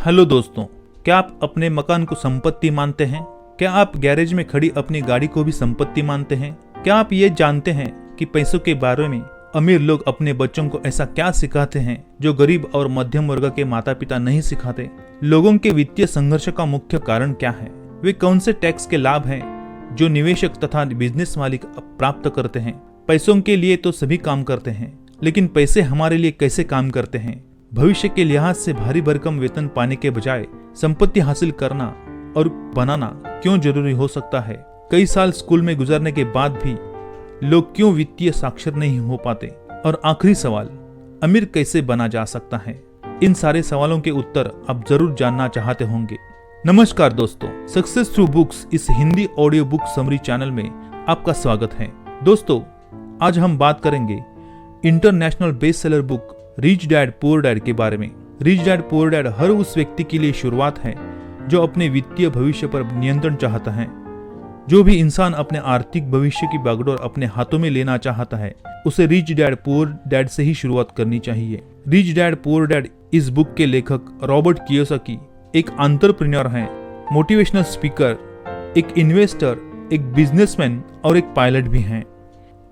Hello दोस्तों, क्या आप अपने मकान को संपत्ति मानते हैं? क्या आप गैरेज में खड़ी अपनी गाड़ी को भी संपत्ति मानते हैं? क्या आप ये जानते हैं कि पैसों के बारे में अमीर लोग अपने बच्चों को ऐसा क्या सिखाते हैं जो गरीब और मध्यम वर्ग के माता पिता नहीं सिखाते? लोगों के वित्तीय संघर्ष का मुख्य कारण क्या है? वे कौन से टैक्स के लाभ हैं जो निवेशक तथा बिजनेस मालिक प्राप्त करते हैं? पैसों के लिए तो सभी काम करते हैं, लेकिन पैसे हमारे लिए कैसे काम करते हैं? भविष्य के लिहाज से भारी भरकम वेतन पाने के बजाय संपत्ति हासिल करना और बनाना क्यों जरूरी हो सकता है? कई साल स्कूल में गुजारने के बाद भी लोग क्यों वित्तीय साक्षर नहीं हो पाते? और आखिरी सवाल, अमीर कैसे बना जा सकता है? इन सारे सवालों के उत्तर आप जरूर जानना चाहते होंगे। नमस्कार दोस्तों, सक्सेस थ्रू बुक्स इस Hindi audio book summary channel में आपका स्वागत है। दोस्तों, आज हम बात करेंगे international best seller book rich dad poor dad के बारे में। रिच डैड पुअर डैड हर उस व्यक्ति के लिए शुरुआत है जो अपने वित्तीय भविष्य पर नियंत्रण चाहता है। जो भी इंसान अपने आर्थिक भविष्य की बागडोर अपने हाथों में लेना चाहता है, उसे रिच डैड पुअर डैड से ही शुरुआत करनी चाहिए। रिच डैड पुअर डैड इस बुक के लेखक रॉबर्ट कियोसाकी एक एंटरप्रेन्योर हैं, मोटिवेशनल स्पीकर, एक इन्वेस्टर, एक बिजनेसमैन और एक पायलट भी हैं।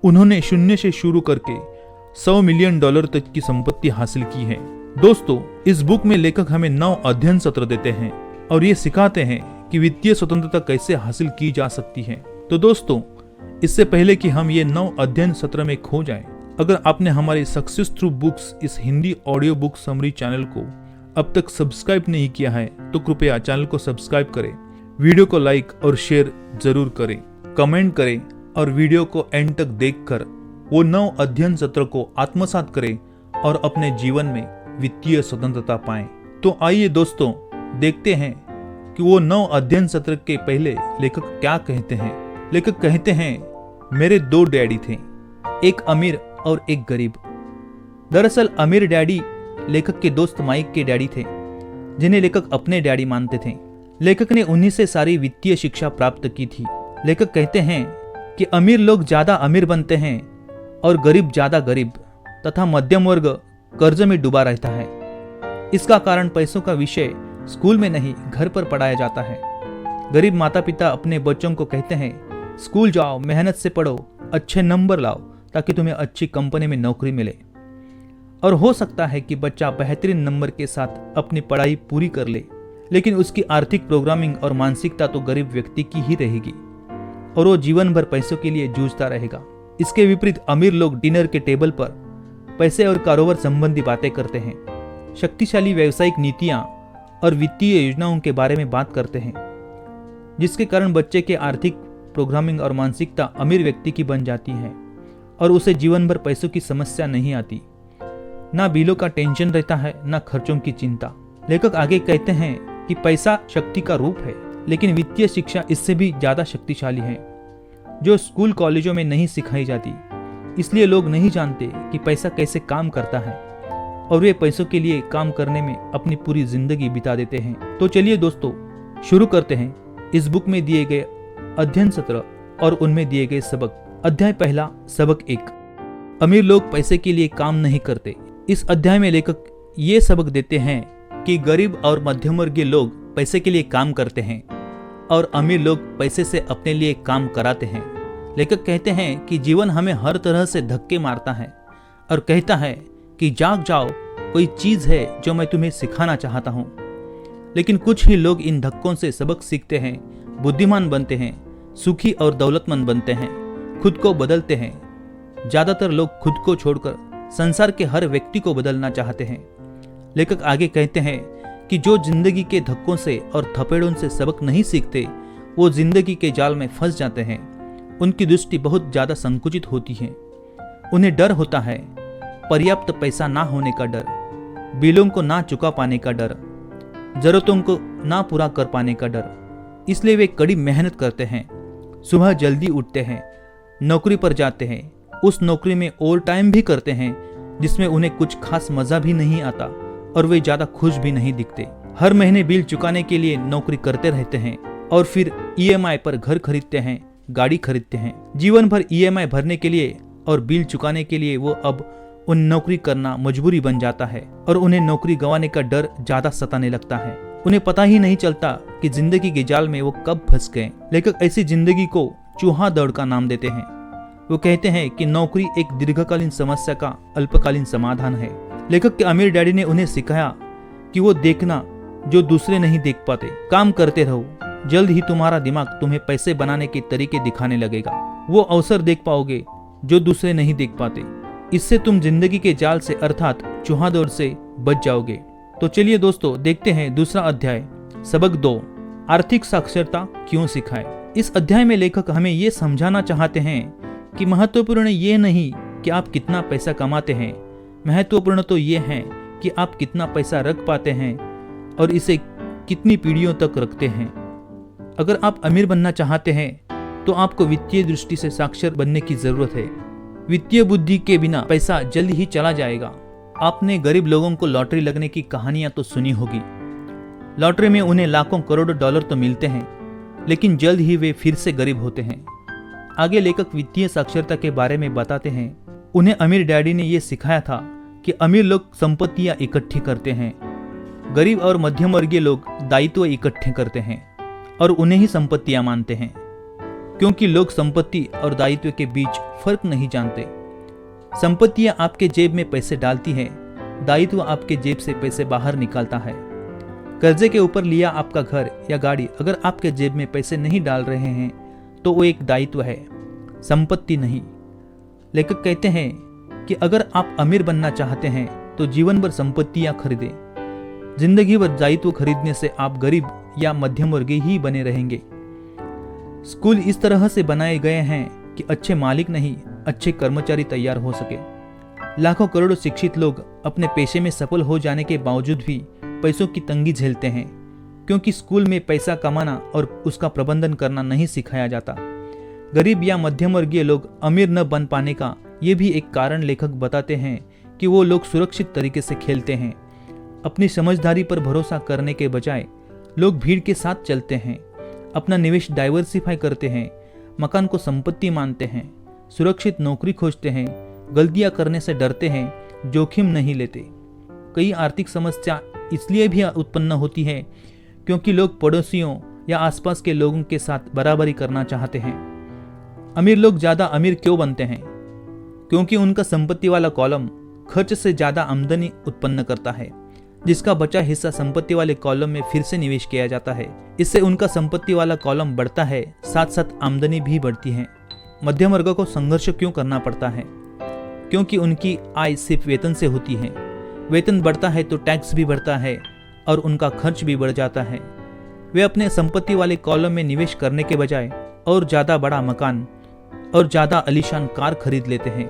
उन्होंने शून्य से शुरू करके $100 मिलियन तक की संपत्ति हासिल की है। दोस्तों, इस बुक में लेखक हमें 9 अध्ययन सत्र देते हैं और ये सिखाते हैं कि वित्तीय स्वतंत्रता कैसे हासिल की जा सकती है। तो दोस्तों, इससे पहले कि हम ये 9 अध्ययन सत्र में खो जाएं, अगर आपने हमारे सक्सेस थ्रू बुक्स इस Hindi audio book summary channel को अब तक सब्सक्राइब नहीं किया है तो कृपया चैनल को सब्सक्राइब करें, वीडियो को लाइक और शेयर जरूर करें, कमेंट करें और वीडियो को एंड तक देखकर वो 9 अध्ययन सत्र को आत्मसात करें और अपने जीवन में वित्तीय स्वतंत्रता पाएं। तो आइए दोस्तों, देखते हैं कि वो 9 अध्ययन सत्र के पहले लेखक क्या कहते हैं। लेखक कहते हैं, मेरे 2 डैडी थे, एक अमीर और एक गरीब। दरअसल अमीर डैडी लेखक के दोस्त माइक के डैडी थे, जिन्हें लेखक अपने डैडी मानते थे। लेखक ने उन्हीं से सारी वित्तीय शिक्षा प्राप्त की थी। लेखक कहते हैं कि अमीर लोग ज्यादा अमीर बनते हैं और गरीब ज्यादा गरीब तथा मध्यम वर्ग कर्ज में डूबा रहता है। इसका कारण पैसों का विषय स्कूल में नहीं, घर पर पढ़ाया जाता है। गरीब माता पिता अपने बच्चों को कहते हैं, स्कूल जाओ, मेहनत से पढ़ो, अच्छे नंबर लाओ ताकि तुम्हें अच्छी कंपनी में नौकरी मिले। और हो सकता है कि बच्चा बेहतरीन नंबर के साथ अपनी पढ़ाई पूरी कर ले, लेकिन उसकी आर्थिक प्रोग्रामिंग और मानसिकता तो गरीब व्यक्ति की ही रहेगी और वो जीवन भर पैसों के लिए जूझता रहेगा। इसके विपरीत अमीर लोग डिनर के टेबल पर पैसे और कारोबार संबंधी बातें करते हैं, शक्तिशाली व्यावसायिक नीतियां और वित्तीय योजनाओं के बारे में बात करते हैं, जिसके कारण बच्चे के आर्थिक प्रोग्रामिंग और मानसिकता अमीर व्यक्ति की बन जाती है और उसे जीवन भर पैसों की समस्या नहीं आती। ना बिलों का टेंशन रहता है, ना खर्चों की चिंता। लेखक आगे कहते हैं कि पैसा शक्ति का रूप है, लेकिन वित्तीय शिक्षा इससे भी ज्यादा शक्तिशाली है, जो स्कूल कॉलेजों में नहीं सिखाई जाती। इसलिए लोग नहीं जानते कि पैसा कैसे काम करता है और वे पैसों के लिए काम करने में अपनी पूरी जिंदगी बिता देते हैं। तो चलिए दोस्तों, शुरू करते हैं इस बुक में दिए गए अध्ययन सत्र और उनमें दिए गए सबक। अध्याय पहला, सबक 1, अमीर लोग पैसे के लिए काम नहीं करते। इस अध्याय में लेखक ये सबक देते हैं कि गरीब और मध्यम वर्गीय लोग पैसे के लिए काम करते हैं और अमीर लोग पैसे से अपने लिए काम कराते हैं। लेखक कहते हैं कि जीवन हमें हर तरह से धक्के मारता है और कहता है कि जाग जाओ, कोई चीज है जो मैं तुम्हें सिखाना चाहता हूँ। लेकिन कुछ ही लोग इन धक्कों से सबक सीखते हैं, बुद्धिमान बनते हैं, सुखी और दौलतमंद बनते हैं, खुद को बदलते हैं। ज्यादातर लोग खुद को छोड़कर संसार के हर व्यक्ति को बदलना चाहते हैं। लेखक आगे कहते हैं कि जो जिंदगी के धक्कों से और थपेड़ों से सबक नहीं सीखते, वो जिंदगी के जाल में फंस जाते हैं। उनकी दृष्टि बहुत ज्यादा संकुचित होती है। उन्हें डर होता है, पर्याप्त पैसा ना होने का डर, बिलों को ना चुका पाने का डर, जरूरतों को ना पूरा कर पाने का डर। इसलिए वे कड़ी मेहनत करते हैं, सुबह जल्दी उठते हैं, नौकरी पर जाते हैं, उस नौकरी में ओवर टाइम भी करते हैं जिसमें उन्हें कुछ खास मजा भी नहीं आता और वे ज्यादा खुश भी नहीं दिखते। हर महीने बिल चुकाने के लिए नौकरी करते रहते हैं और फिर EMI पर घर खरीदते हैं, गाड़ी खरीदते हैं। जीवन भर EMI भरने के लिए और बिल चुकाने के लिए वो अब उन नौकरी करना मजबूरी बन जाता है और उन्हें नौकरी गंवाने का डर ज्यादा सताने लगता है। उन्हें पता ही नहीं चलता कि जिंदगी के जाल में वो कब फंस गए। लेखक ऐसी जिंदगी को चूहा दौड़ का नाम देते हैं। वो कहते हैं कि नौकरी एक दीर्घकालीन समस्या का अल्पकालीन समाधान है। लेखक के अमीर डैडी ने उन्हें सिखाया कि वो देखना जो दूसरे नहीं देख पाते। काम करते रहो, जल्द ही तुम्हारा दिमाग तुम्हें पैसे बनाने के तरीके दिखाने लगेगा। वो अवसर देख पाओगे जो दूसरे नहीं देख पाते। इससे तुम जिंदगी के जाल से अर्थात चूहा दौड़ से बच जाओगे। तो चलिए दोस्तों, देखते हैं दूसरा अध्याय, सबक 2, आर्थिक साक्षरता क्यों सिखाए। इस अध्याय में लेखक हमें ये समझाना चाहते हैं कि महत्वपूर्ण ये नहीं कि आप कितना पैसा कमाते हैं, महत्वपूर्ण तो ये है कि आप कितना पैसा रख पाते हैं और इसे कितनी पीढ़ियों तक रखते हैं। अगर आप अमीर बनना चाहते हैं तो आपको वित्तीय दृष्टि से साक्षर बनने की जरूरत है। वित्तीय बुद्धि के बिना पैसा जल्द ही चला जाएगा। आपने गरीब लोगों को लॉटरी लगने की कहानियां तो सुनी होगी। लॉटरी में उन्हें लाखों करोड़ों डॉलर तो मिलते हैं, लेकिन जल्द ही वे फिर से गरीब होते हैं। आगे लेखक वित्तीय साक्षरता के बारे में बताते हैं। उन्हें अमीर डैडी ने यह सिखाया था कि अमीर लोग संपत्तियां इकट्ठी करते हैं, गरीब और मध्यम वर्गीय लोग दायित्व इकट्ठे करते हैं और उन्हें ही संपत्तियां मानते हैं, क्योंकि लोग संपत्ति और दायित्व के बीच फर्क नहीं जानते। संपत्तियां आपके जेब में पैसे डालती है, दायित्व आपके जेब से पैसे बाहर निकालता है। कर्जे के ऊपर लिया आपका घर या गाड़ी अगर आपके जेब में पैसे नहीं डाल रहे हैं तो वो एक दायित्व है, संपत्ति नहीं। लेखक कहते हैं कि अगर आप अमीर बनना चाहते हैं तो जीवन भर संपत्तियां खरीदें। जिंदगी भर दायित्व खरीदने से आप गरीब या मध्यम वर्गीय ही बने रहेंगे। स्कूल इस तरह से बनाए गए हैं कि अच्छे मालिक नहीं, अच्छे कर्मचारी तैयार हो सके। लाखों करोड़ों शिक्षित लोग अपने पेशे में सफल हो जाने के बावजूद भी पैसों की तंगी झेलते हैं, क्योंकि स्कूल में पैसा कमाना और उसका प्रबंधन करना नहीं सिखाया जाता। गरीब या मध्यम वर्गीय लोग अमीर न बन पाने का ये भी एक कारण लेखक बताते हैं कि वो लोग सुरक्षित तरीके से खेलते हैं। अपनी समझदारी पर भरोसा करने के बजाय लोग भीड़ के साथ चलते हैं, अपना निवेश डाइवर्सिफाई करते हैं, मकान को संपत्ति मानते हैं, सुरक्षित नौकरी खोजते हैं, गलतियां करने से डरते हैं, जोखिम नहीं लेते। कई आर्थिक समस्या इसलिए भी उत्पन्न होती है क्योंकि लोग पड़ोसियों या आसपास के लोगों के साथ बराबरी करना चाहते हैं। अमीर लोग ज्यादा अमीर क्यों बनते हैं? क्योंकि उनका संपत्ति वाला कॉलम खर्च से ज्यादा आमदनी उत्पन्न करता है, जिसका बचा हिस्सा संपत्ति वाले कॉलम में फिर से निवेश किया जाता है। इससे उनका संपत्ति वाला कॉलम बढ़ता है, साथ साथ आमदनी भी बढ़ती है। मध्यम वर्ग को संघर्ष क्यों करना पड़ता है? क्योंकि उनकी आय सिर्फ वेतन से होती है। वेतन बढ़ता है तो टैक्स भी बढ़ता है और उनका खर्च भी बढ़ जाता है। वे अपने संपत्ति वाले कॉलम में निवेश करने के बजाय और ज्यादा बड़ा मकान और ज्यादा आलीशान कार खरीद लेते हैं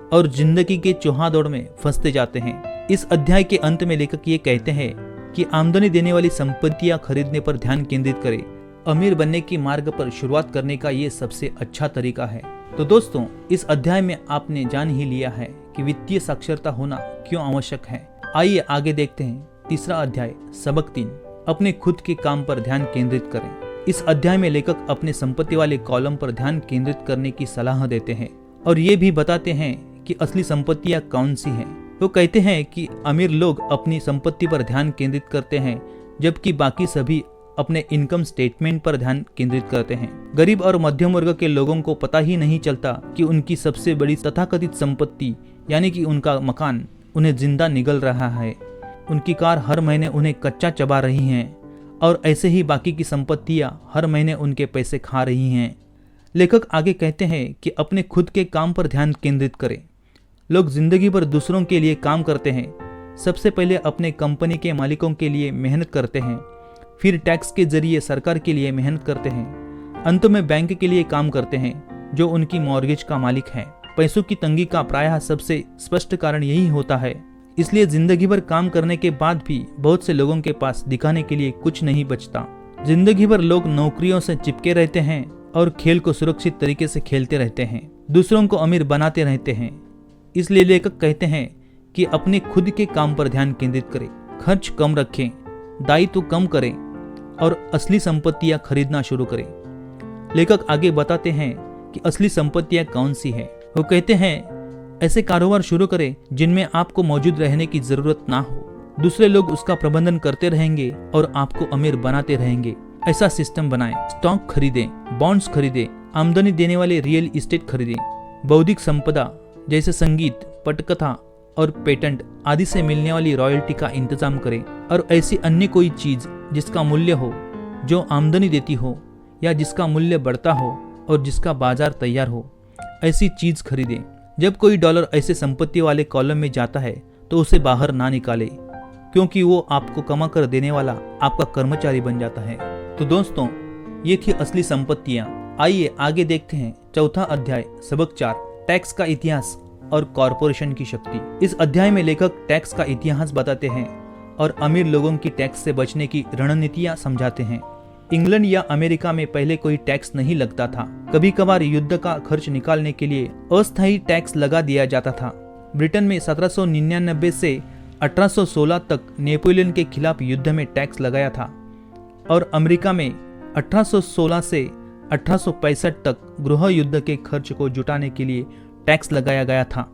और जिंदगी के चौहा दौड़ में फंसते जाते हैं। इस अध्याय के अंत में लेखक ये कहते हैं कि आमदनी देने वाली संपत्तियां खरीदने पर ध्यान केंद्रित करें। अमीर बनने की मार्ग पर शुरुआत करने का ये सबसे अच्छा तरीका है। तो दोस्तों, इस अध्याय में आपने जान ही लिया है कि वित्तीय साक्षरता होना क्यों आवश्यक है। आइए आगे देखते हैं तीसरा अध्याय, सबक 3, अपने खुद के काम पर ध्यान केंद्रित करें। इस अध्याय में लेखक अपने संपत्ति वाले कॉलम पर ध्यान केंद्रित करने की सलाह देते हैं और ये भी बताते हैं कि असली संपत्तियां कौन सी हैं। वो कहते हैं कि अमीर लोग अपनी संपत्ति पर ध्यान केंद्रित करते हैं, जबकि बाकी सभी अपने इनकम स्टेटमेंट पर ध्यान केंद्रित करते हैं। गरीब और मध्यम वर्ग के लोगों को पता ही नहीं चलता कि उनकी सबसे बड़ी तथाकथित संपत्ति यानी कि उनका मकान उन्हें जिंदा निगल रहा है। उनकी कार हर महीने उन्हें कच्चा चबा रही हैं और ऐसे ही बाकी की संपत्तियां हर महीने उनके पैसे खा रही हैं। लेखक आगे कहते हैं कि अपने खुद के काम पर ध्यान केंद्रित करें। लोग जिंदगी भर दूसरों के लिए काम करते हैं। सबसे पहले अपने कंपनी के मालिकों के लिए मेहनत करते हैं, फिर टैक्स के जरिए सरकार के लिए मेहनत करते हैं, अंत में बैंक के लिए काम करते हैं जो उनकी मॉर्गेज का मालिक है। पैसों की तंगी का प्रायः सबसे स्पष्ट कारण यही होता है। इसलिए जिंदगी भर काम करने के बाद भी बहुत से लोगों के पास दिखाने के लिए कुछ नहीं बचता। जिंदगी भर लोग नौकरियों से चिपके रहते हैं और खेल को सुरक्षित तरीके से खेलते रहते हैं, दूसरों को अमीर बनाते रहते हैं। इसलिए लेखक कहते हैं कि अपने खुद के काम पर ध्यान केंद्रित करें, खर्च कम रखें, दायित्व कम करें और असली संपत्तियां खरीदना शुरू करें। लेखक आगे बताते हैं कि असली संपत्तियां कौन सी है। वो कहते हैं ऐसे कारोबार शुरू करें जिनमें आपको मौजूद रहने की जरूरत ना हो। दूसरे लोग उसका प्रबंधन करते रहेंगे और आपको अमीर बनाते रहेंगे। ऐसा सिस्टम बनाएं। स्टॉक खरीदें, बॉन्ड्स खरीदें, आमदनी देने वाले रियल इस्टेट खरीदें, बौद्धिक संपदा जैसे संगीत, पटकथा और पेटेंट आदि से मिलने वाली रॉयल्टी का इंतजाम करें और ऐसी अन्य कोई चीज जिसका मूल्य हो, जो आमदनी देती हो या जिसका मूल्य बढ़ता हो और जिसका बाजार तैयार हो, ऐसी चीज खरीदें। जब कोई डॉलर ऐसे संपत्ति वाले कॉलम में जाता है तो उसे बाहर ना निकाले, क्योंकि वो आपको कमा कर देने वाला आपका कर्मचारी बन जाता है। तो दोस्तों, ये थी असली संपत्तियां। आइए आगे देखते हैं चौथा अध्याय, सबक 4, टैक्स का इतिहास और कॉरपोरेशन की शक्ति। इस अध्याय में लेखक टैक्स का इतिहास बताते हैं और अमीर लोगों की टैक्स से बचने की रणनीतियां समझाते हैं। इंग्लैंड या अमेरिका में पहले कोई टैक्स नहीं लगता था। कभी कभार युद्ध का खर्च निकालने के लिए अस्थायी टैक्स लगा दिया जाता था। ब्रिटेन में 1799 से 1816 तक नेपोलियन के खिलाफ युद्ध में टैक्स लगाया था और अमेरिका में 1816 से 1865 तक गृह युद्ध के खर्च को जुटाने के लिए टैक्स लगाया गया था।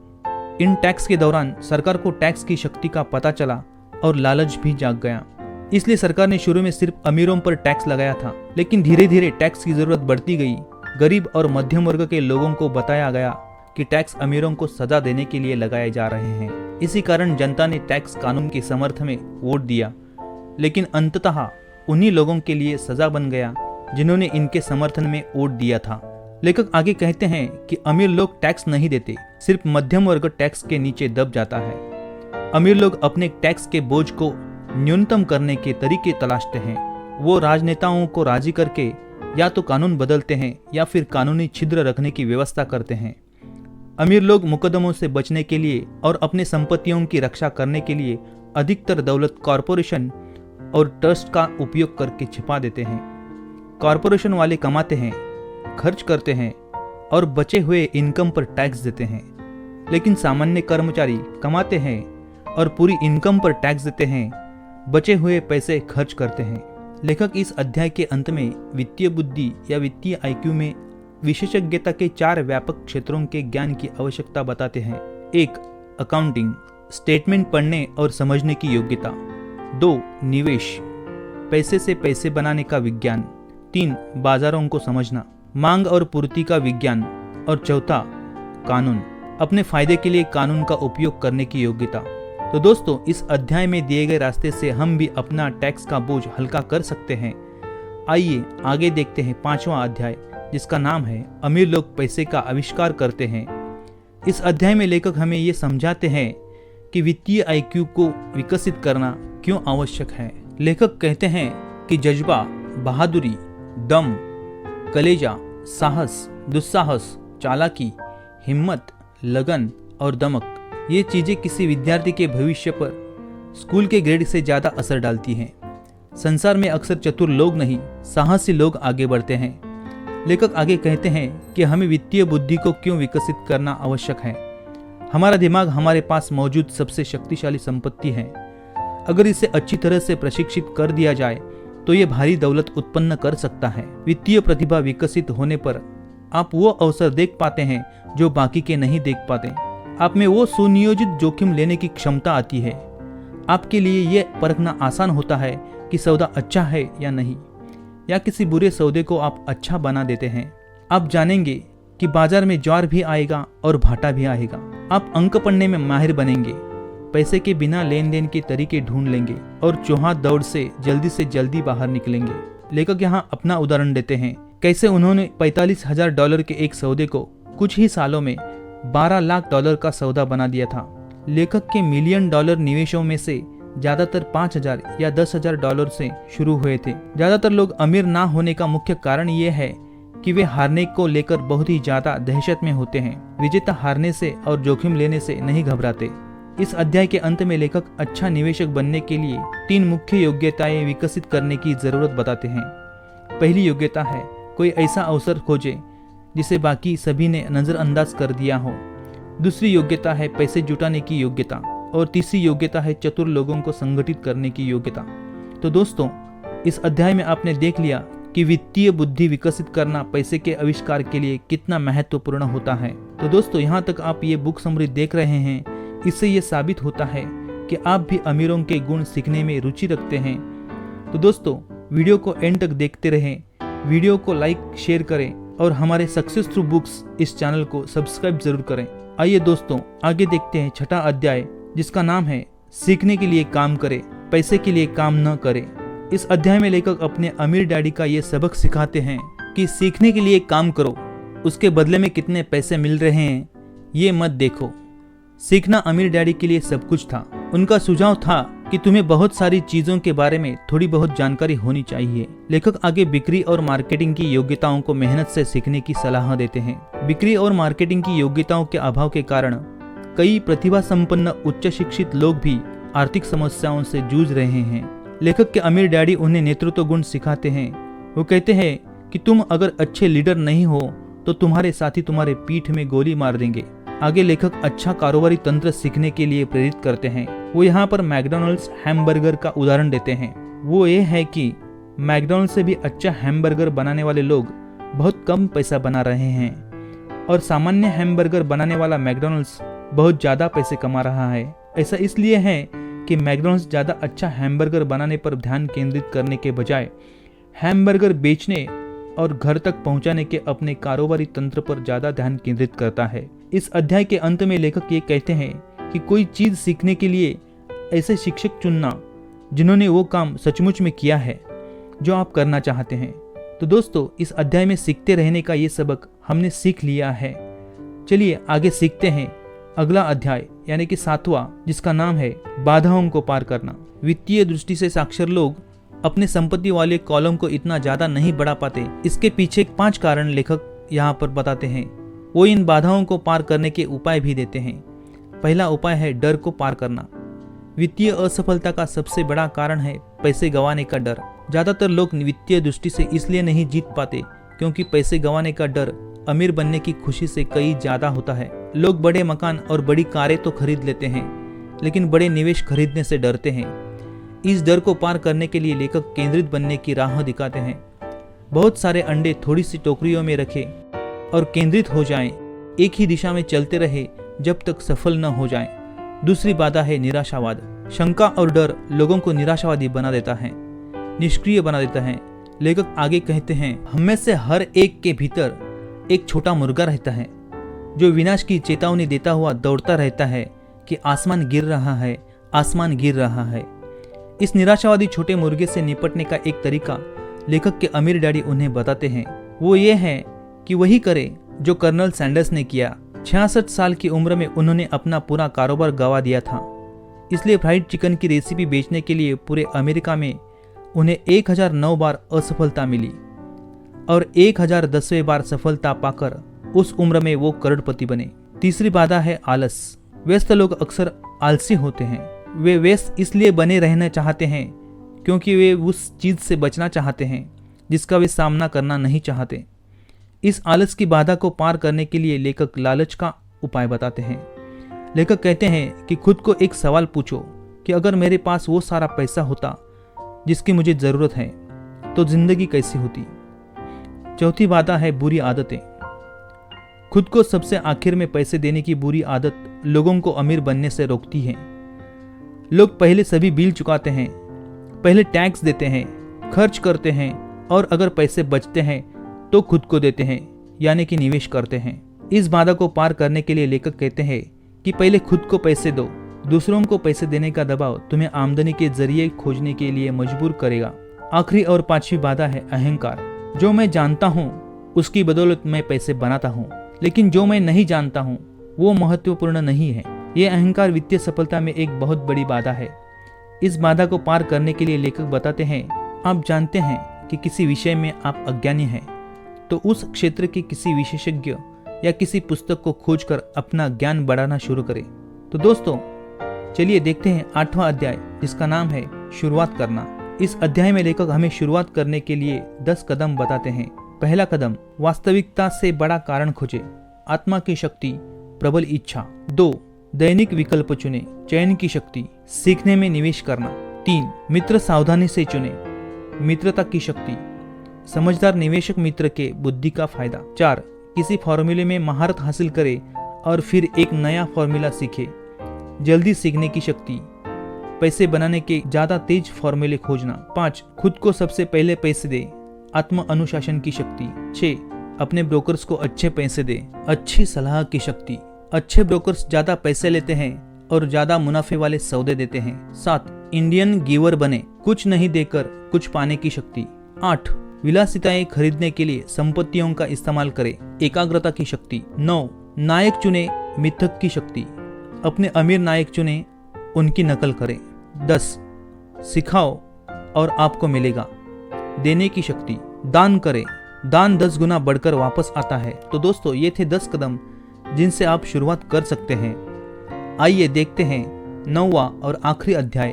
इन टैक्स के दौरान सरकार को टैक्स की शक्ति का पता चला और लालच भी जाग गया। इसलिए सरकार ने शुरू में सिर्फ अमीरों पर टैक्स लगाया था, लेकिन धीरे धीरे टैक्स की जरूरत बढ़ती गई। गरीब और मध्यम वर्ग के लोगों को बताया गया कि टैक्स अमीरों को सजा देने के लिए लगाए जा रहे हैं। इसी कारण जनता ने टैक्स कानून के समर्थन में वोट दिया, लेकिन अंततः उन्हीं लोगों के लिए सजा बन गया जिन्होंने इनके समर्थन में वोट दिया था। लेखक आगे कहते हैं कि अमीर लोग टैक्स नहीं देते, सिर्फ मध्यम वर्ग टैक्स के नीचे दब जाता है। अमीर लोग अपने टैक्स के बोझ को न्यूनतम करने के तरीके तलाशते हैं। वो राजनेताओं को राजी करके या तो कानून बदलते हैं या फिर कानूनी छिद्र रखने की व्यवस्था करते हैं। अमीर लोग मुकदमों से बचने के लिए और अपने संपत्तियों की रक्षा करने के लिए अधिकतर दौलत कॉरपोरेशन और ट्रस्ट का उपयोग करके छिपा देते हैं। कॉरपोरेशन वाले कमाते हैं, खर्च करते हैं और बचे हुए इनकम पर टैक्स देते हैं, लेकिन सामान्य कर्मचारी कमाते हैं और पूरी इनकम पर टैक्स देते हैं, बचे हुए पैसे खर्च करते हैं। लेखक इस अध्याय के अंत में वित्तीय बुद्धि या वित्तीय आईक्यू में विशेषज्ञता के 4 व्यापक क्षेत्रों के ज्ञान की आवश्यकता बताते हैं। 1. अकाउंटिंग, स्टेटमेंट पढ़ने और समझने की योग्यता। 2. निवेश, पैसे से पैसे बनाने का विज्ञान। 3. बाजारों को समझना, मांग और पूर्ति का विज्ञान। और 4. कानून, अपने फायदे के लिए कानून का उपयोग करने की योग्यता। तो दोस्तों, इस अध्याय में दिए गए रास्ते से हम भी अपना टैक्स का बोझ हल्का कर सकते हैं। आइए आगे देखते हैं 5वां अध्याय, जिसका नाम है अमीर लोग पैसे का आविष्कार करते हैं। इस अध्याय में लेखक हमें ये समझाते हैं कि वित्तीय आईक्यू को विकसित करना क्यों आवश्यक है। लेखक कहते हैं कि जज्बा, बहादुरी, दम, कलेजा, साहस, दुस्साहस, चालाकी, हिम्मत, लगन और दमक, ये चीजें किसी विद्यार्थी के भविष्य पर स्कूल के ग्रेड से ज्यादा असर डालती हैं। संसार में अक्सर चतुर लोग नहीं, साहसी लोग आगे बढ़ते हैं। लेखक आगे कहते हैं कि हमें वित्तीय बुद्धि को क्यों विकसित करना आवश्यक है। हमारा दिमाग हमारे पास मौजूद सबसे शक्तिशाली संपत्ति है। अगर इसे अच्छी तरह से प्रशिक्षित कर दिया जाए तो ये भारी दौलत उत्पन्न कर सकता है। वित्तीय प्रतिभा विकसित होने पर आप वो अवसर देख पाते हैं जो बाकी के नहीं देख पाते। आप में वो सुनियोजित जोखिम लेने की क्षमता आती है। आपके लिए ये परखना आसान होता है कि सौदा अच्छा है या नहीं, या किसी बुरे सौदे को आप अच्छा बना देते हैं। आप जानेंगे कि बाजार में ज्वार भी आएगा और भाटा भी आएगा। आप अंक पढ़ने में माहिर बनेंगे, पैसे के बिना लेन देन के तरीके ढूंढ लेंगे और चौहान दौड़ से जल्दी बाहर निकलेंगे। लेखक यहाँ अपना उदाहरण देते हैं, कैसे उन्होंने $45,000 के एक सौदे को कुछ ही सालों में $12 लाख का सौदा बना दिया था। लेखक के $1 मिलियन निवेशों में से ज्यादातर $5,000 या $10,000 से शुरू हुए थे। ज्यादातर लोग अमीर ना होने का मुख्य कारण ये है कि वे हारने को लेकर बहुत ही ज्यादा दहशत में होते हैं। विजेता हारने से और जोखिम लेने से नहीं घबराते। इस अध्याय के अंत में लेखक अच्छा निवेशक बनने के लिए 3 मुख्य योग्यताएं विकसित करने की जरूरत बताते हैं। पहली योग्यता है कोई ऐसा अवसर खोजे जिसे बाकी सभी ने नजरअंदाज कर दिया हो। दूसरी योग्यता है पैसे जुटाने की योग्यता और तीसरी योग्यता है चतुर लोगों को संगठित करने की योग्यता। तो दोस्तों, इस अध्याय में आपने देख लिया कि वित्तीय बुद्धि विकसित करना पैसे के आविष्कार के लिए कितना महत्वपूर्ण होता है। तो दोस्तों, यहाँ तक आप ये बुक समरी देख रहे हैं, इससे ये साबित होता है कि आप भी अमीरों के गुण सीखने में रुचि रखते हैं तो दोस्तों वीडियो को एंड तक देखते रहें, वीडियो को लाइक शेयर करें और हमारे सक्सेस थ्रू बुक्स इस चैनल को सब्सक्राइब जरूर करें। आइए दोस्तों आगे देखते हैं छठा अध्याय, जिसका नाम है सीखने के लिए काम करें, पैसे के लिए काम न करें। इस अध्याय में लेखक अपने अमीर डैडी का ये सबक सिखाते हैं कि सीखने के लिए काम करो, उसके बदले में कितने पैसे मिल रहे हैं ये मत देखो। सीखना अमीर डैडी के लिए सब कुछ था। उनका सुझाव था कि तुम्हें बहुत सारी चीजों के बारे में थोड़ी बहुत जानकारी होनी चाहिए। लेखक आगे बिक्री और मार्केटिंग की योग्यताओं को मेहनत से सीखने की सलाह देते हैं। बिक्री और मार्केटिंग की योग्यताओं के अभाव के कारण कई प्रतिभा संपन्न उच्च शिक्षित लोग भी आर्थिक समस्याओं से जूझ रहे हैं। लेखक के अमीर डैडी उन्हें नेतृत्व गुण सिखाते हैं। वो कहते हैं कि तुम अगर अच्छे लीडर नहीं हो तो तुम्हारे साथी तुम्हारे पीठ में गोली मार देंगे। आगे लेखक अच्छा कारोबारी तंत्र सीखने के लिए प्रेरित करते हैं। वो यहाँ पर मैकडॉनल्ड्स हैमबर्गर का उदाहरण देते हैं। वो ये है कि मैकडॉनल्ड्स से भी अच्छा हैमबर्गर बनाने वाले लोग बहुत कम पैसा बना रहे हैं और सामान्य हैमबर्गर बनाने वाला मैकडॉनल्ड्स बहुत ज्यादा पैसे कमा रहा है। ऐसा इसलिए है कि मैकडॉनल्ड्स ज्यादा अच्छा हैमबर्गर बनाने पर ध्यान केंद्रित करने के बजाय हैमबर्गर बेचने और घर तक पहुंचाने के अपने कारोबारी तंत्र पर ज्यादा ध्यान केंद्रित करता है। इस अध्याय के अंत में लेखक ये कहते हैं कि कोई चीज सीखने के लिए ऐसे शिक्षक चुनना जिन्होंने वो काम सचमुच में किया है जो आप करना चाहते हैं। तो दोस्तों इस अध्याय में सीखते रहने का ये सबक हमने सीख लिया है। चलिए आगे सीखते हैं अगला अध्याय यानी कि 7वां, जिसका नाम है बाधाओं को पार करना। वित्तीय दृष्टि से साक्षर लोग अपने संपत्ति वाले कॉलम को इतना ज्यादा नहीं बढ़ा पाते। इसके पीछे 5 कारण लेखक यहाँ पर बताते हैं। वो इन बाधाओं को पार करने के उपाय भी देते हैं। पहला उपाय है डर को पार करना। वित्तीय असफलता का सबसे बड़ा कारण है पैसे गंवाने का डर। ज्यादातर लोग वित्तीय दृष्टि से इसलिए नहीं जीत पाते क्योंकि पैसे गंवाने का डर अमीर बनने की खुशी से कई ज्यादा होता है। लोग बड़े मकान और बड़ी कारें तो खरीद लेते हैं लेकिन बड़े निवेश खरीदने से डरते हैं। इस डर को पार करने के लिए लेखक केंद्रित बनने की राह दिखाते हैं। बहुत सारे अंडे थोड़ी सी टोकरियों में रखें और केंद्रित हो जाएं, एक ही दिशा में चलते रहे जब तक सफल न हो जाएं। दूसरी बाधा है निराशावाद। शंका और डर लोगों को निराशावादी बना देता है, निष्क्रिय बना देता है। लेखक आगे कहते हैं, हम में से हर एक के भीतर एक छोटा मुर्गा रहता है जो विनाश की चेतावनी देता हुआ दौड़ता रहता है कि आसमान गिर रहा है, आसमान गिर रहा है। इस निराशावादी छोटे मुर्गे से निपटने का एक तरीका लेखक के अमीर डैडी उन्हें बताते हैं। वो ये है कि वही करे जो कर्नल सैंडर्स ने किया। 66 साल की उम्र में उन्होंने अपना पूरा कारोबार गंवा दिया था। इसलिए फ्राइड चिकन की रेसिपी बेचने के लिए पूरे अमेरिका में उन्हें 1009 बार असफलता मिली और 1010वें बार सफलता पाकर उस उम्र में वो करोड़पति बने। तीसरी बाधा है आलस। व्यस्त लोग अक्सर आलसी होते हैं। वे व्यस्त इसलिए बने रहना चाहते हैं क्योंकि वे उस चीज से बचना चाहते हैं जिसका वे सामना करना नहीं चाहते। इस आलस की बाधा को पार करने के लिए लेखक लालच का उपाय बताते हैं। लेखक कहते हैं कि खुद को एक सवाल पूछो कि अगर मेरे पास वो सारा पैसा होता जिसकी मुझे जरूरत है तो जिंदगी कैसी होती। चौथी बाधा है बुरी आदतें। खुद को सबसे आखिर में पैसे देने की बुरी आदत लोगों को अमीर बनने से रोकती है। लोग पहले सभी बिल चुकाते हैं, पहले टैक्स देते हैं, खर्च करते हैं और अगर पैसे बचते हैं तो खुद को देते हैं यानी कि निवेश करते हैं। इस बाधा को पार करने के लिए लेखक कहते हैं कि पहले खुद को पैसे दो। दूसरों को पैसे देने का दबाव तुम्हें आमदनी के जरिए खोजने के लिए मजबूर करेगा। आखिरी और 5वीं बाधा है अहंकार। जो मैं जानता हूँ उसकी बदौलत मैं पैसे बनाता हूँ, लेकिन जो मैं नहीं जानता हूँ वो महत्वपूर्ण नहीं है। ये अहंकार वित्तीय सफलता में एक बहुत बड़ी बाधा है। इस बाधा को पार करने के लिए लेखक बताते हैं, आप जानते हैं कि किसी विषय में आप अज्ञानी हैं तो उस क्षेत्र के किसी विशेषज्ञ या किसी पुस्तक को खोजकर अपना ज्ञान बढ़ाना शुरू करें। तो दोस्तों चलिए देखते हैं 8वां अध्याय, जिसका नाम है शुरुआत करना। इस अध्याय में लेखक हमें शुरुआत करने के लिए 10 कदम बताते हैं। पहला कदम, वास्तविकता से बड़ा कारण खोजें। आत्मा की शक्ति, प्रबल इच्छा। 2, दैनिक विकल्प चुने, चयन की शक्ति, सीखने में निवेश करना। 3, मित्र सावधानी से चुने, मित्रता की शक्ति, समझदार निवेशक मित्र के बुद्धि का फायदा। 4, किसी फॉर्मूले में महारत हासिल करे और फिर एक नया फॉर्मूला सीखे, जल्दी सीखने की शक्ति, पैसे बनाने के ज्यादा तेज फॉर्मूले खोजना। 5 खुद को सबसे पहले पैसे दे, आत्म अनुशासन की शक्ति। 6 अपने ब्रोकर्स को अच्छे पैसे दे, अच्छी सलाह की शक्ति। अच्छे ब्रोकर्स ज्यादा पैसे लेते हैं और ज्यादा मुनाफे वाले सौदे देते हैं। 7 इंडियन गिवर बने, कुछ नहीं देकर कुछ पाने की शक्ति। 8 विलासिताएं खरीदने के लिए संपत्तियों का इस्तेमाल करें, एकाग्रता की शक्ति। 9 नायक चुने, मिथक की शक्ति, अपने अमीर नायक चुने, उनकी नकल करें। 10 सिखाओ और आपको मिलेगा, देने की शक्ति। दान करें, दान 10 गुना बढ़कर वापस आता है। तो दोस्तों ये थे 10 कदम जिनसे आप शुरुआत कर सकते हैं। आइए देखते हैं 9वां और आखिरी अध्याय,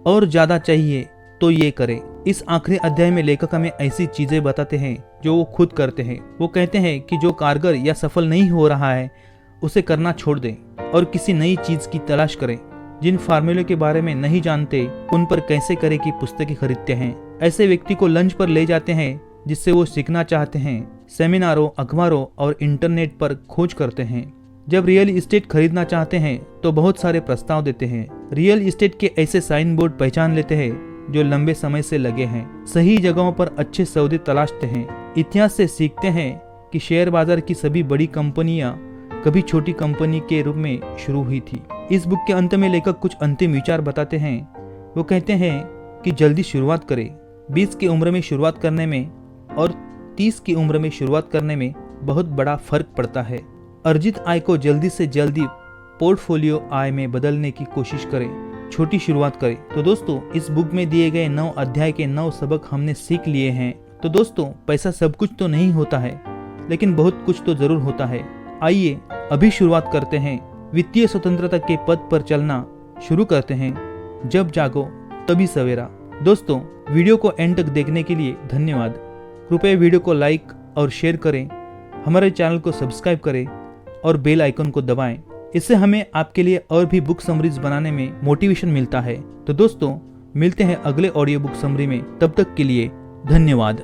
और ज्यादा चाहिए तो ये करें। इस आखिरी अध्याय में लेखक हमें ऐसी चीजें बताते हैं जो वो खुद करते हैं। वो कहते हैं कि जो कारगर या सफल नहीं हो रहा है उसे करना छोड़ दें और किसी नई चीज की तलाश करें। जिन फार्मूले के बारे में नहीं जानते उन पर कैसे करें की पुस्तकें खरीदते हैं। ऐसे व्यक्ति को लंच पर ले जाते हैं जिससे वो सीखना चाहते हैं, सेमिनारों, अखबारों और इंटरनेट पर खोज करते हैं। जब रियल इस्टेट खरीदना चाहते हैं तो बहुत सारे प्रस्ताव देते हैं। रियल इस्टेट के ऐसे साइन बोर्ड पहचान लेते हैं जो लंबे समय से लगे हैं। सही जगहों पर अच्छे सौदे तलाशते हैं। इतिहास से सीखते हैं कि शेयर बाजार की सभी बड़ी कंपनियां कभी छोटी कंपनी के रूप में शुरू हुई थी। इस बुक के अंत में लेखक कुछ अंतिम विचार बताते हैं। वो कहते हैं कि जल्दी शुरुआत करें। 20 की उम्र में शुरुआत करने में और 30 की उम्र में शुरुआत करने में बहुत बड़ा फर्क पड़ता है। अर्जित आय को जल्दी से जल्दी पोर्टफोलियो आय में बदलने की कोशिश करें, छोटी शुरुआत करें। तो दोस्तों इस बुक में दिए गए 9 अध्याय के 9 सबक हमने सीख लिए हैं। तो दोस्तों पैसा सब कुछ तो नहीं होता है, लेकिन बहुत कुछ तो जरूर होता है। आइए अभी शुरुआत करते हैं। वित्तीय स्वतंत्रता के पद पर चलना शुरू करते हैं। जब जागो तभी सवेरा। दोस्तों वीडियो को एंड तक देखने के लिए धन्यवाद। कृपया वीडियो को लाइक और शेयर करें, हमारे चैनल को सब्सक्राइब करें और बेल आइकन को दबाएं। इससे हमें आपके लिए और भी बुक समरीज बनाने में मोटिवेशन मिलता है। तो दोस्तों मिलते हैं अगले ऑडियो बुक समरी में, तब तक के लिए धन्यवाद।